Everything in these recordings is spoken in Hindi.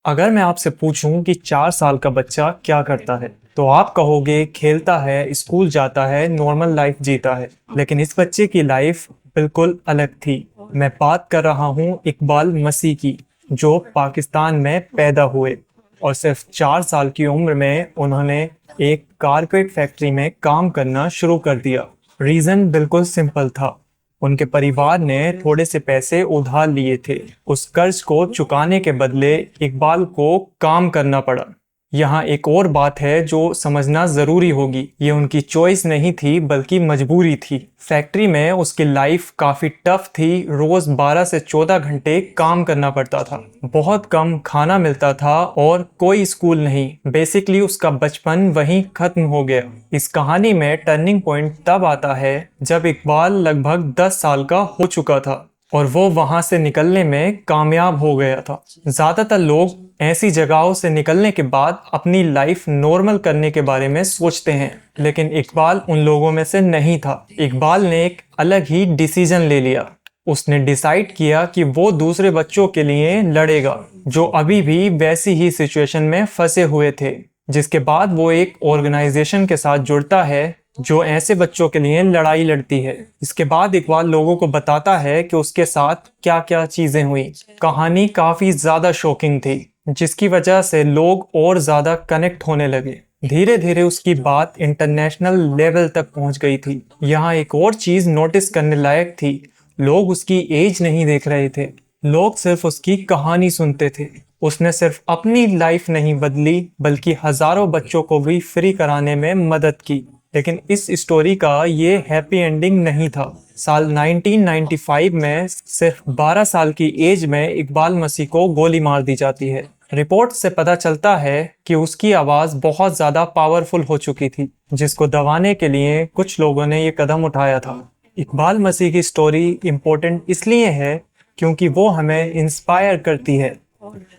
अगर मैं आपसे पूछूं कि 4 साल का बच्चा क्या करता है तो आप कहोगे खेलता है, स्कूल जाता है, नॉर्मल लाइफ जीता है। लेकिन इस बच्चे की लाइफ बिल्कुल अलग थी। मैं बात कर रहा हूं इकबाल मसीह की, जो पाकिस्तान में पैदा हुए और सिर्फ 4 साल की उम्र में उन्होंने एक कारपेट फैक्ट्री में काम करना शुरू कर दिया। रीजन बिल्कुल सिंपल था। उनके परिवार ने थोड़े से पैसे उधार लिए थे। उस कर्ज को चुकाने के बदले इकबाल को काम करना पड़ा। यहाँ एक और बात है जो समझना जरूरी होगी। ये उनकी चॉइस नहीं थी बल्कि मजबूरी थी। फैक्ट्री में उसकी लाइफ काफी टफ थी। रोज 12 से 14 घंटे काम करना पड़ता था। बहुत कम खाना मिलता था और कोई स्कूल नहीं। बेसिकली उसका बचपन वहीं खत्म हो गया। इस कहानी में टर्निंग पॉइंट तब आता है जब इकबाल लगभग 10 साल का हो चुका था और वो वहां से निकलने में कामयाब हो गया था। ज्यादातर लोग ऐसी जगहों से निकलने के बाद अपनी लाइफ नॉर्मल करने के बारे में सोचते हैं, लेकिन इकबाल उन लोगों में से नहीं था। इकबाल ने एक अलग ही डिसीजन ले लिया। उसने डिसाइड किया कि वो दूसरे बच्चों के लिए लड़ेगा जो अभी भी वैसी ही सिचुएशन में फंसे हुए थे। जिसके बाद वो एक ऑर्गेनाइजेशन के साथ जुड़ता है जो ऐसे बच्चों के लिए लड़ाई लड़ती है। इसके बाद इकबाल लोगों को बताता है कि उसके साथ क्या क्या चीजें हुई। कहानी काफी ज्यादा शॉकिंग थी, जिसकी वजह से लोग और ज्यादा कनेक्ट होने लगे। धीरे धीरे उसकी बात इंटरनेशनल लेवल तक पहुंच गई थी। यहाँ एक और चीज नोटिस करने लायक थी। लोग उसकी एज नहीं देख रहे थे, लोग सिर्फ उसकी कहानी सुनते थे। उसने सिर्फ अपनी लाइफ नहीं बदली बल्कि हजारों बच्चों को भी फ्री कराने में मदद की। लेकिन इस स्टोरी का ये हैप्पी एंडिंग नहीं था। साल 1995 में सिर्फ 12 साल की एज में इकबाल मसीह को गोली मार दी जाती है। रिपोर्ट से पता चलता है कि उसकी आवाज बहुत ज्यादा पावरफुल हो चुकी थी, जिसको दबाने के लिए कुछ लोगों ने ये कदम उठाया था। इकबाल मसीह की स्टोरी इम्पोर्टेंट इसलिए है क्योंकि वो हमें इंस्पायर करती है,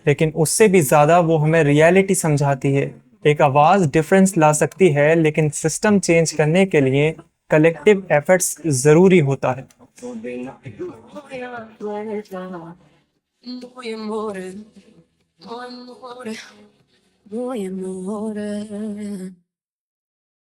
लेकिन उससे भी ज्यादा वो हमें रियलिटी समझाती है। एक आवाज डिफरेंस ला सकती है, लेकिन सिस्टम चेंज करने के लिए कलेक्टिव एफर्ट्स जरूरी होता है। Voy a morir, voy a morir.